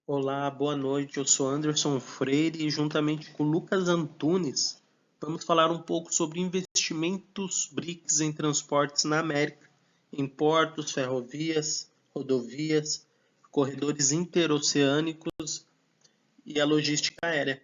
Olá, boa noite. Eu sou Anderson Freire e juntamente com Lucas Antunes vamos falar um pouco sobre investimentos BRICS em transportes na América, em portos, ferrovias, rodovias, corredores interoceânicos e a logística aérea.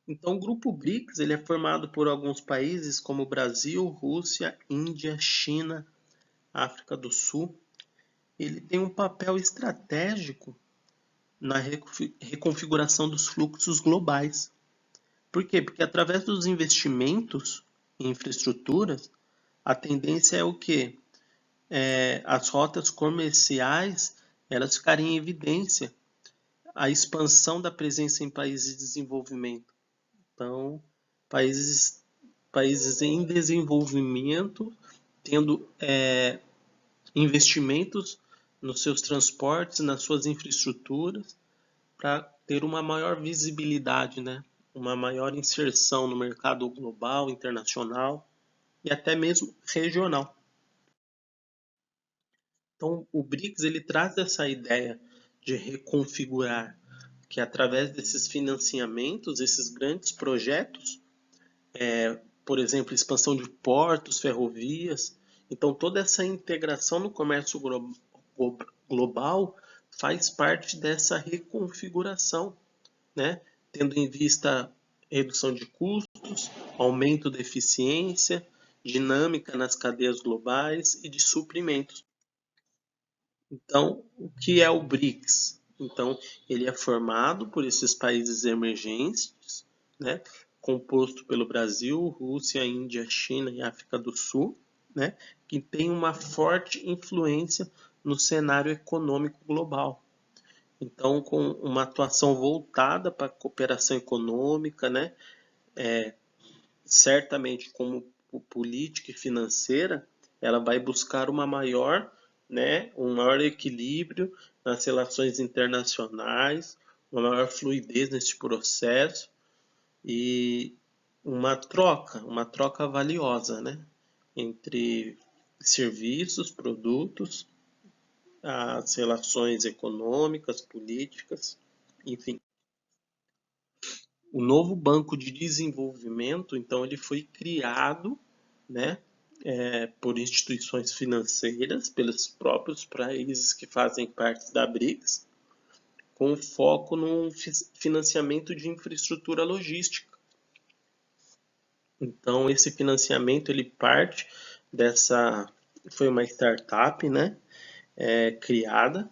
Então, o grupo BRICS ele é formado por alguns países como Brasil, Rússia, Índia, China, África do Sul. Ele tem um papel estratégico na reconfiguração dos fluxos globais. Por quê? Porque através dos investimentos em infraestruturas, a tendência é o quê? As rotas comerciais elas ficarem em evidência, a expansão da presença em países de desenvolvimento. Então, países, países em desenvolvimento tendo investimentos nos seus transportes, nas suas infraestruturas, para ter uma maior visibilidade, né? Uma maior inserção no mercado global, internacional e até mesmo regional. Então, o BRICS ele traz essa ideia de reconfigurar, que através desses financiamentos, esses grandes projetos, por exemplo, expansão de portos, ferrovias, então toda essa integração no comércio global faz parte dessa reconfiguração, né? Tendo em vista redução de custos, aumento da eficiência, dinâmica nas cadeias globais e de suprimentos. Então, o que é o BRICS? Então, ele é formado por esses países emergentes, né, composto pelo Brasil, Rússia, Índia, China e África do Sul, né, que tem uma forte influência no cenário econômico global. Então, com uma atuação voltada para a cooperação econômica, né, certamente como política e financeira, ela vai buscar uma maior, né, um maior equilíbrio nas relações internacionais, uma maior fluidez nesse processo e uma troca valiosa, né, entre serviços, produtos, as relações econômicas, políticas, enfim. O novo Banco de Desenvolvimento, então, ele foi criado, né, por instituições financeiras, pelos próprios países que fazem parte da BRICS, com foco no financiamento de infraestrutura logística. Então, esse financiamento ele parte dessa, foi uma startup, né, criada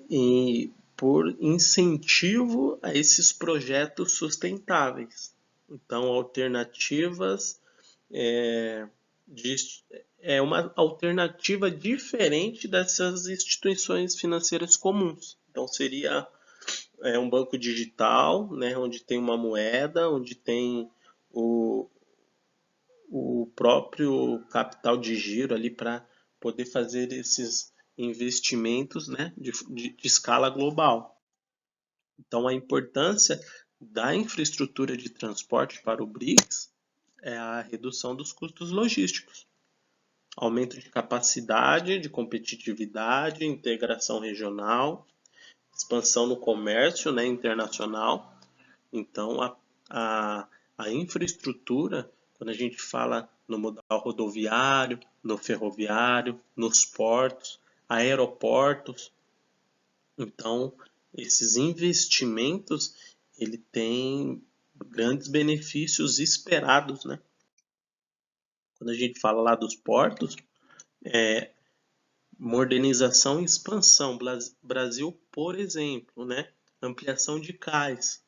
e por incentivo a esses projetos sustentáveis. Então, alternativas é, de, é uma alternativa diferente dessas instituições financeiras comuns. Então, seria um banco digital, né, onde tem uma moeda, onde tem o, o próprio capital de giro ali para poder fazer esses investimentos, né, de escala global. Então, a importância da infraestrutura de transporte para o BRICS é a redução dos custos logísticos, aumento de capacidade, de competitividade, integração regional, expansão no comércio, né, internacional. Então, a, a infraestrutura, quando a gente fala no modal rodoviário, no ferroviário, nos portos, aeroportos, então esses investimentos ele tem grandes benefícios esperados, né? Quando a gente fala lá dos portos, modernização e expansão. Brasil, por exemplo, né? Ampliação de cais,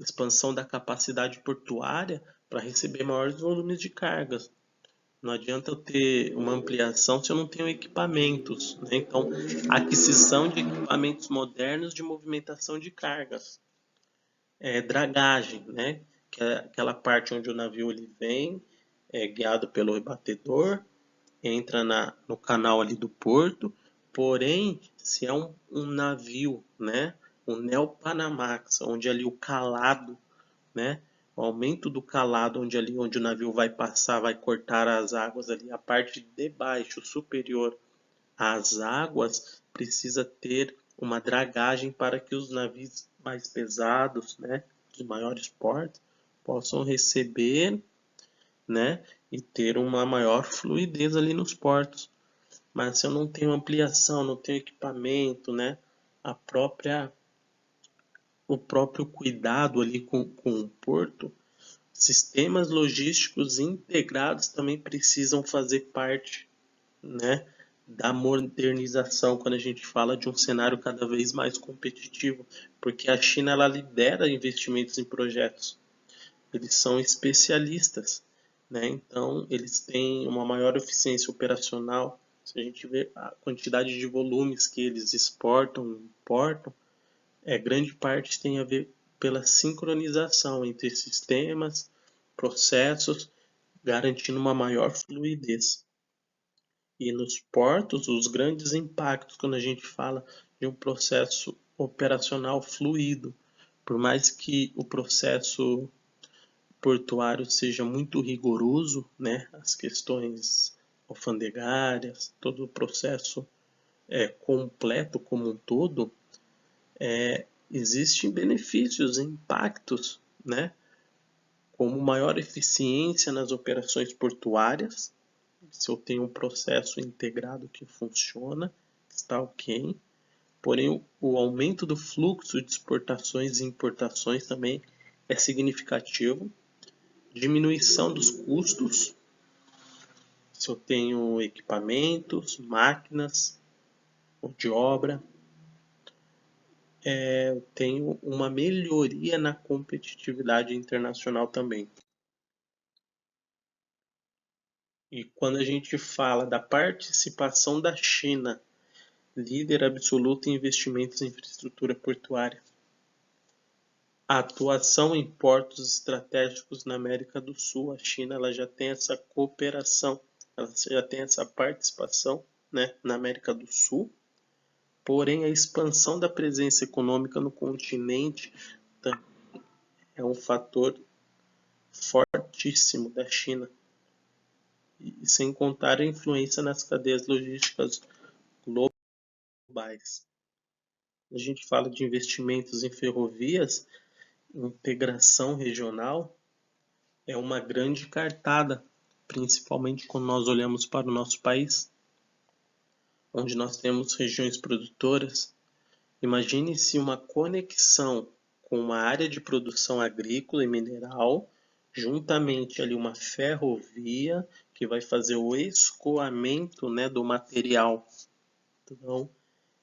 expansão da capacidade portuária para receber maiores volumes de cargas. Não adianta eu ter uma ampliação se eu não tenho equipamentos, né? Então, aquisição de equipamentos modernos de movimentação de cargas. Dragagem, né? Que é aquela parte onde o navio ele vem, é guiado pelo rebatedor, entra no canal ali do porto. Porém, se é um navio, né? Um Neopanamax, onde ali o calado, né? O aumento do calado, onde o navio vai passar, vai cortar as águas ali, a parte de baixo, superior às águas, precisa ter uma dragagem para que os navios mais pesados, né, de maiores portes, possam receber, né, e ter uma maior fluidez ali nos portos. Mas se eu não tenho ampliação, não tenho equipamento, né, a própria o próprio cuidado ali com o porto, sistemas logísticos integrados também precisam fazer parte, né, da modernização quando a gente fala de um cenário cada vez mais competitivo, porque a China ela lidera investimentos em projetos. Eles são especialistas, né? Então eles têm uma maior eficiência operacional. Se a gente vê a quantidade de volumes que eles exportam, importam, grande parte tem a ver pela sincronização entre sistemas, processos, garantindo uma maior fluidez. E nos portos, os grandes impactos quando a gente fala de um processo operacional fluido, por mais que o processo portuário seja muito rigoroso, né, as questões alfandegárias, todo o processo completo como um todo, existem benefícios, impactos, né, como maior eficiência nas operações portuárias, se eu tenho um processo integrado que funciona, está ok. Porém, o aumento do fluxo de exportações e importações também é significativo. Diminuição dos custos, se eu tenho equipamentos, máquinas de obra, eu tenho uma melhoria na competitividade internacional também. E quando a gente fala da participação da China, líder absoluto em investimentos em infraestrutura portuária, a atuação em portos estratégicos na América do Sul, a China ela já tem essa cooperação, ela já tem essa participação, né, na América do Sul. Porém, a expansão da presença econômica no continente é um fator fortíssimo da China, e sem contar a influência nas cadeias logísticas globais. A gente fala de investimentos em ferrovias, integração regional é uma grande cartada, principalmente quando nós olhamos para o nosso país, onde nós temos regiões produtoras. Imagine se uma conexão com uma área de produção agrícola e mineral, juntamente ali uma ferrovia que vai fazer o escoamento, né, do material. Então,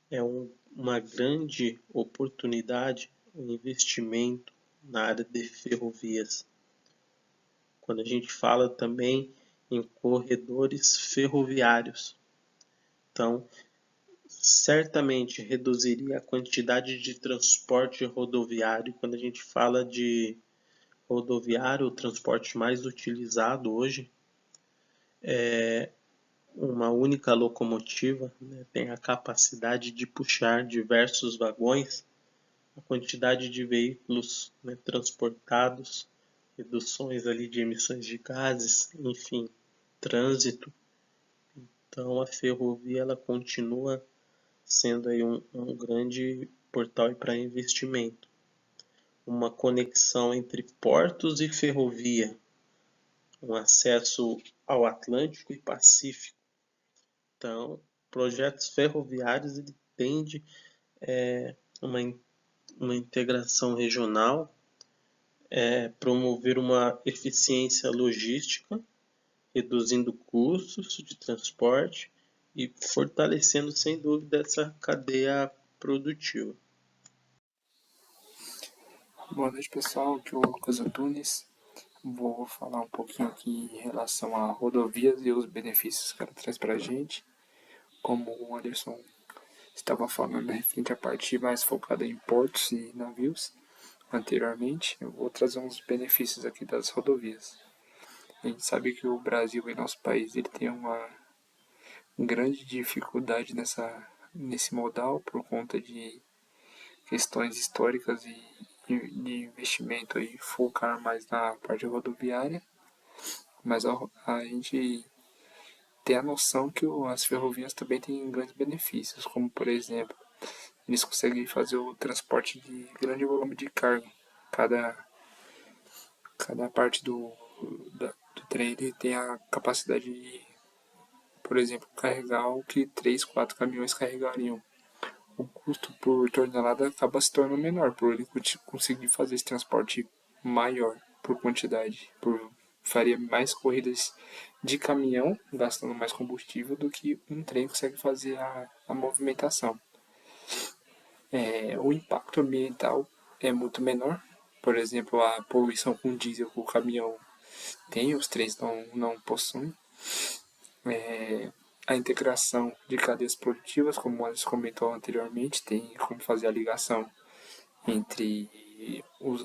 é uma grande oportunidade, um investimento na área de ferrovias. Quando a gente fala também em corredores ferroviários, então certamente reduziria a quantidade de transporte rodoviário. Quando a gente fala de rodoviário, o transporte mais utilizado hoje, uma única locomotiva, né, tem a capacidade de puxar diversos vagões, a quantidade de veículos, né, transportados, reduções ali de emissões de gases, enfim, trânsito. Então a ferrovia ela continua sendo aí um grande portal para investimento. Uma conexão entre portos e ferrovia, um acesso ao Atlântico e Pacífico. Então, projetos ferroviários ele tende uma, uma integração regional, promover uma eficiência logística, reduzindo custos de transporte e fortalecendo sem dúvida essa cadeia produtiva. Boa noite, pessoal. Aqui é o Lucas Antunes. Vou falar um pouquinho aqui em relação a rodovias e os benefícios que ela traz para a gente. Como o Anderson estava falando, referente à parte mais focada em portos e navios anteriormente, eu vou trazer uns benefícios aqui das rodovias. A gente sabe que o Brasil, em nosso país, ele tem uma grande dificuldade nesse modal por conta de questões históricas e de investimento aí focar mais na parte rodoviária, mas a gente tem a noção que as ferrovias também têm grandes benefícios, como por exemplo eles conseguem fazer o transporte de grande volume de carga. Cada, cada parte do trem ele tem a capacidade de, por exemplo, carregar o que 3, 4 caminhões carregariam. O custo por tonelada acaba se tornando menor, por ele conseguir fazer esse transporte maior por quantidade, faria mais corridas de caminhão, gastando mais combustível, do que um trem consegue fazer a movimentação. O impacto ambiental é muito menor, por exemplo, a poluição com diesel que o caminhão tem, os trens não possuem. A integração de cadeias produtivas, como a gente comentou anteriormente, tem como fazer a ligação entre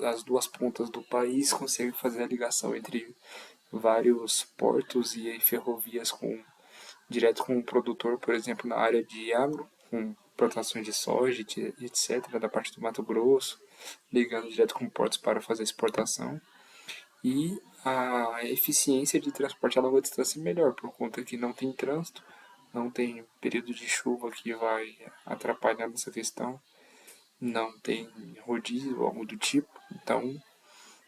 as duas pontas do país, consegue fazer a ligação entre vários portos e ferrovias direto com o produtor, por exemplo, na área de agro, com plantações de soja, etc., da parte do Mato Grosso, ligando direto com portos para fazer exportação. E a eficiência de transporte a longa distância é melhor, por conta que não tem trânsito, não tem período de chuva que vai atrapalhar nessa questão, não tem rodízio ou algo do tipo, então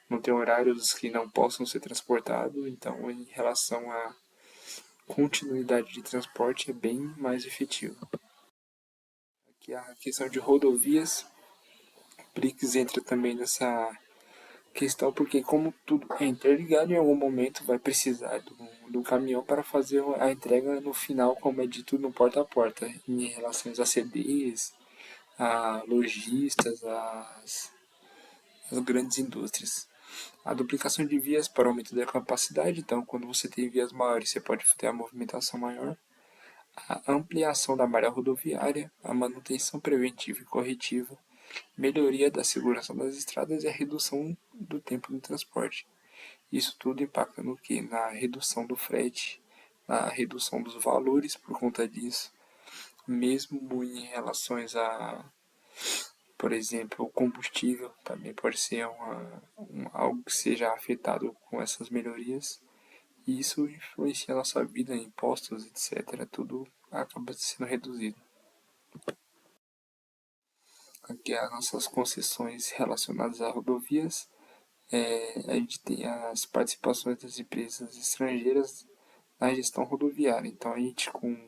não tem horários que não possam ser transportados, então em relação à continuidade de transporte é bem mais efetivo. Aqui a questão de rodovias, BRICS entra também nessa questão, porque como tudo é interligado, em algum momento vai precisar do caminhão para fazer a entrega no final, como é dito no porta a porta, em relação a CDs, a lojistas, as grandes indústrias. A duplicação de vias para aumento da capacidade, então quando você tem vias maiores você pode ter a movimentação maior. A ampliação da malha rodoviária, a manutenção preventiva e corretiva, melhoria da segurança das estradas e a redução do tempo do transporte. Isso tudo impacta no que? Na redução do frete, na redução dos valores por conta disso, mesmo em relações a, por exemplo, o combustível também pode ser algo que seja afetado com essas melhorias. E isso influencia a nossa vida, impostos, etc. Tudo acaba sendo reduzido. Aqui as nossas concessões relacionadas a rodovias. A gente tem as participações das empresas estrangeiras na gestão rodoviária. Então a gente com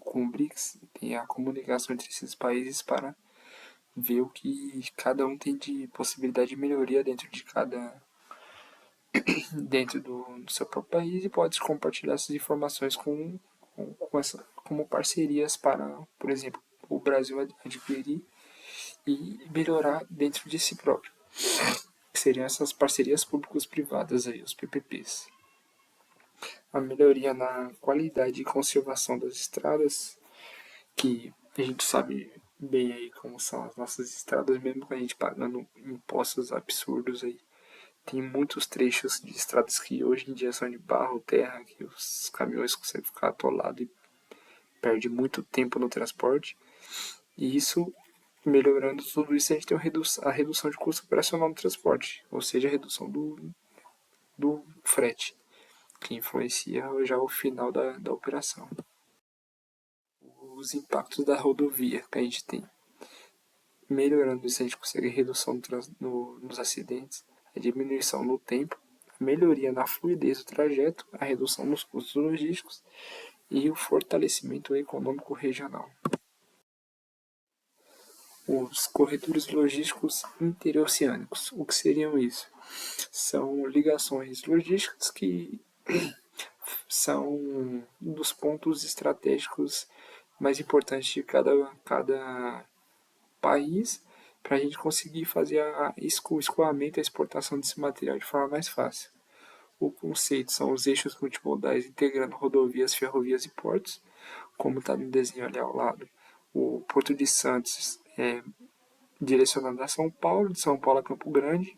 o BRICS tem a comunicação entre esses países para ver o que cada um tem de possibilidade de melhoria dentro do seu próprio país e pode compartilhar essas informações como parcerias para, por exemplo, o Brasil adquirir e melhorar dentro de si próprio, que seriam essas parcerias públicos-privadas aí, os PPPs. A melhoria na qualidade e conservação das estradas, que a gente sabe bem aí como são as nossas estradas, mesmo com a gente pagando impostos absurdos aí. Tem muitos trechos de estradas que hoje em dia são de barro, terra, que os caminhões conseguem ficar atolados e perde muito tempo no transporte. E isso, melhorando tudo isso, a gente tem a redução de custo operacional no transporte, ou seja, a redução do frete, que influencia já o final da operação. Os impactos da rodovia que a gente tem. Melhorando isso, a gente consegue redução nos acidentes, a diminuição no tempo, a melhoria na fluidez do trajeto, a redução nos custos logísticos e o fortalecimento econômico regional. Os corredores logísticos interoceânicos. O que seriam isso? São ligações logísticas que são dos pontos estratégicos mais importantes de cada país para a gente conseguir fazer o escoamento e a exportação desse material de forma mais fácil. O conceito são os eixos multimodais integrando rodovias, ferrovias e portos, como está no desenho ali ao lado. O Porto de Santos direcionando a São Paulo, de São Paulo a Campo Grande,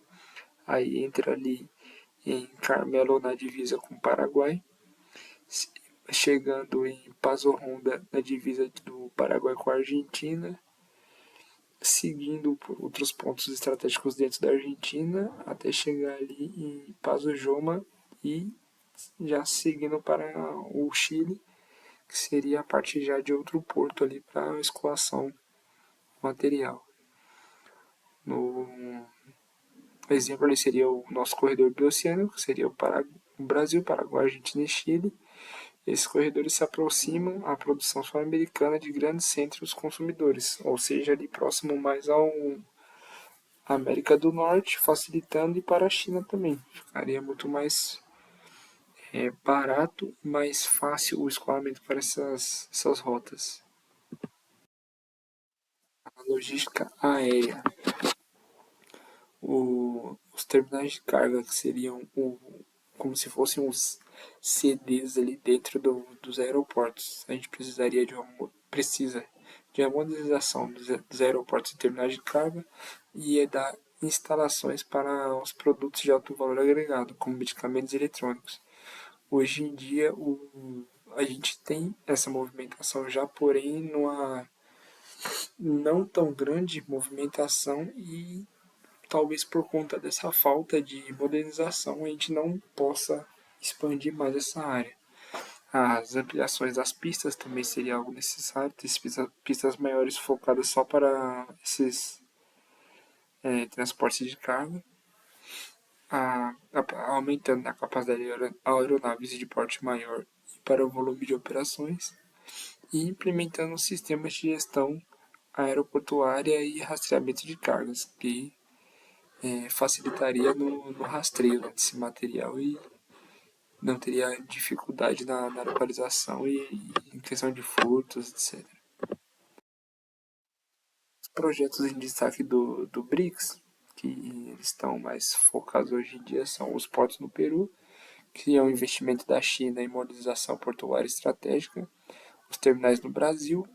aí entra ali em Carmelo na divisa com o Paraguai, chegando em Paso Honda na divisa do Paraguai com a Argentina, seguindo por outros pontos estratégicos dentro da Argentina, até chegar ali em Paso Joma e já seguindo para o Chile, que seria a parte já de outro porto ali para a escoação material. No exemplo, ali seria o nosso corredor bioceânico, que seria o Brasil, Paraguai, Argentina e Chile. Esses corredores se aproximam à produção sul-americana de grandes centros consumidores, ou seja, ali próximo mais ao América do Norte, facilitando e para a China também. Ficaria muito mais barato e mais fácil o escoamento para essas rotas. A logística aérea. Os terminais de carga, que seriam como se fossem os CDs ali dentro dos aeroportos. A gente precisa de uma modernização dos aeroportos e terminais de carga e dar instalações para os produtos de alto valor agregado, como medicamentos eletrônicos. Hoje em dia, a gente tem essa movimentação já, porém, numa não tão grande movimentação e talvez por conta dessa falta de modernização a gente não possa expandir mais essa área. As ampliações das pistas também seria algo necessário, ter pistas maiores focadas só para esses transportes de carga, aumentando a capacidade de aeronaves de porte maior para o volume de operações e implementando sistemas de gestão aeroportuária e rastreamento de cargas, que facilitaria no rastreio desse material e não teria dificuldade na localização e em questão de furtos, etc. Os projetos em destaque do BRICS, que eles estão mais focados hoje em dia, são os portos no Peru, que é um investimento da China em modernização portuária estratégica, os terminais no Brasil,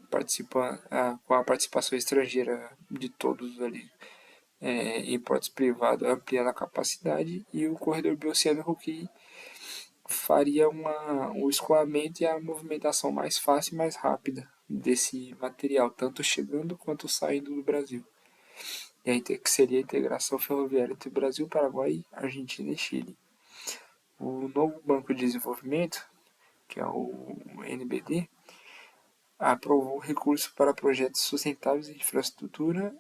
com a participação estrangeira de todos ali, em portos privados, ampliando a capacidade, e o corredor bioceânico, que faria o escoamento e a movimentação mais fácil e mais rápida desse material, tanto chegando quanto saindo do Brasil. E aí que seria a integração ferroviária entre Brasil, Paraguai, Argentina e Chile. O novo Banco de Desenvolvimento, que é o NBD, aprovou recursos para projetos sustentáveis de infraestrutura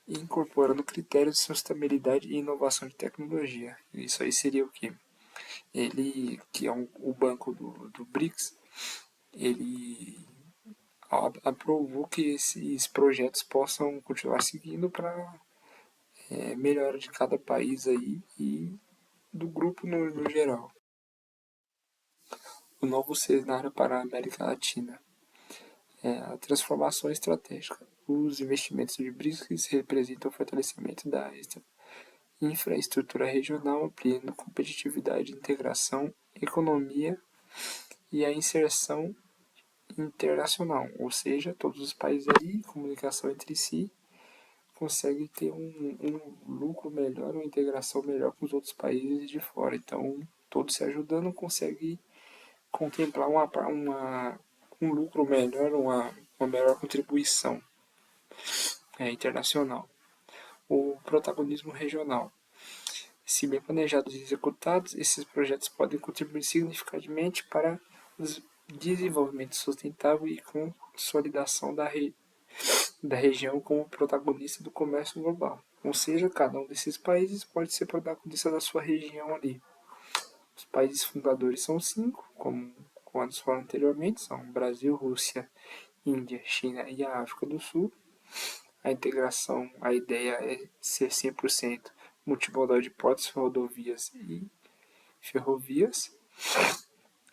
e incorporando critérios de sustentabilidade e inovação de tecnologia. Isso aí seria o quê? Ele, que é o banco do BRICS, ele aprovou que esses projetos possam continuar seguindo para melhora de cada país aí e do grupo no geral. O novo cenário para a América Latina é a transformação estratégica. Os investimentos de BRICS representam o fortalecimento da infraestrutura regional, ampliando competitividade, integração, economia e a inserção internacional, ou seja, todos os países aí, comunicação entre si, conseguem ter um lucro melhor, uma integração melhor com os outros países de fora. Então, todos se ajudando conseguem contemplar um lucro melhor, uma melhor contribuição internacional. O protagonismo regional. Se bem planejados e executados, esses projetos podem contribuir significativamente para o desenvolvimento sustentável e consolidação da região como protagonista do comércio global. Ou seja, cada um desses países pode ser protagonista da sua região ali. Os países fundadores são 5, como quando falei anteriormente, são Brasil, Rússia, Índia, China e a África do Sul. A integração, a ideia é ser 100% multimodal de portos, rodovias e ferrovias.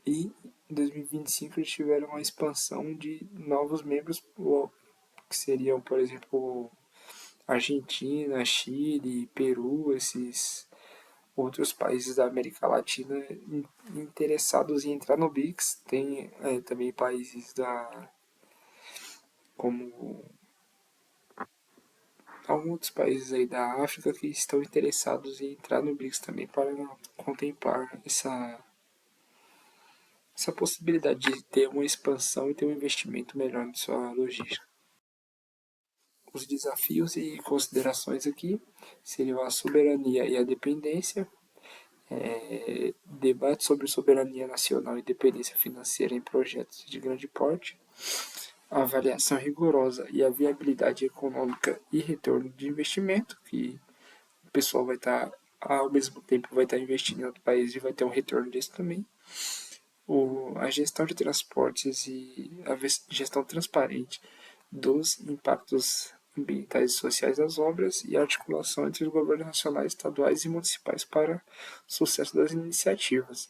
E em 2025 eles tiveram uma expansão de novos membros, que seriam, por exemplo, Argentina, Chile, Peru, esses outros países da América Latina interessados em entrar no BRICS. Tem também países como alguns outros países aí da África que estão interessados em entrar no BRICS também para contemplar essa possibilidade de ter uma expansão e ter um investimento melhor na sua logística. Os desafios e considerações aqui seriam a soberania e a dependência, debate sobre soberania nacional e dependência financeira em projetos de grande porte, a avaliação rigorosa e a viabilidade econômica e retorno de investimento, que o pessoal vai estar, ao mesmo tempo, vai estar investindo em outro país e vai ter um retorno disso também. A gestão de transportes e a gestão transparente dos impactos ambientais e sociais das obras e a articulação entre os governos nacionais, estaduais e municipais para o sucesso das iniciativas.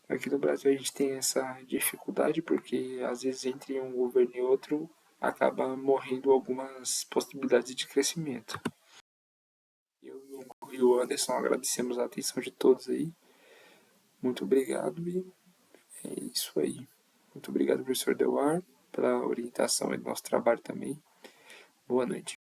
Aqui no Brasil a gente tem essa dificuldade porque às vezes entre um governo e outro acaba morrendo algumas possibilidades de crescimento. Eu e o Anderson agradecemos a atenção de todos aí. Muito obrigado e é isso aí. Muito obrigado, professor Delar, pela orientação do nosso trabalho também. Boa noite.